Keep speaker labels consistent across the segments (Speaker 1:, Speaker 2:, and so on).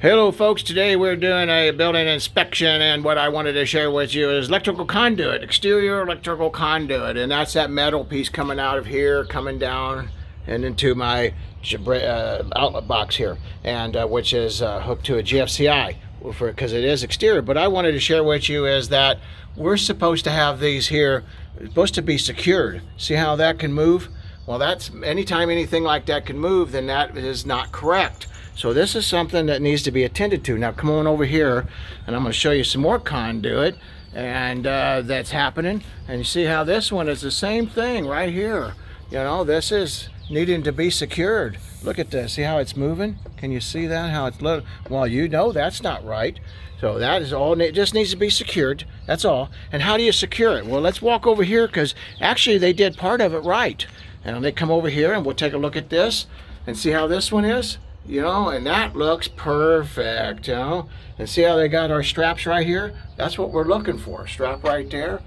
Speaker 1: Hello folks, today we're doing a building inspection, and what I wanted to share with you is electrical conduit, exterior electrical conduit, and that's that metal piece coming out of here, coming down and into my outlet box here, and which is hooked to a GFCI because it is exterior. But I wanted to share with you is that we're supposed to have these here, supposed to be secured. See how that can move? Well, that's anytime anything like that can move, then that is not correct. So this is something that needs to be attended to. Now come on over here and I'm going to show you some more conduit, and that's happening. And you see how this one is the same thing right here. You know, this is needing to be secured. Look at this. See how it's moving? Can you see that? How it's well, you know that's not right. So that is all. It just needs to be secured. That's all. And how do you secure it? Well, let's walk over here, because actually they did part of it right. And they come over here and we'll take a look at this and see how this one is. You know, and that looks perfect, you know. And see how they got our straps right here? That's what we're looking for. Strap right there,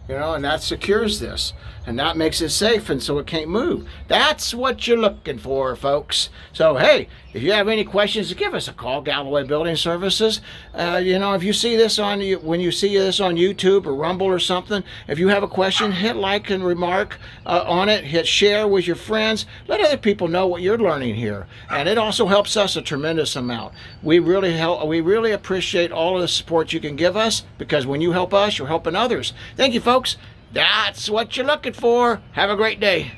Speaker 1: you know, and that secures this. And that makes it safe, and so it can't move. That's what you're looking for, folks. So, hey, if you have any questions, give us a call, Galloway Building Services. You know, if you see this when you see this on YouTube or Rumble or something, if you have a question, hit like and remark on it. Hit share with your friends. Let other people know what you're learning here. And it also helps us a tremendous amount. We really appreciate all of the support you can give us, because when you help us, you're helping others. Thank you, folks. That's what you're looking for. Have a great day.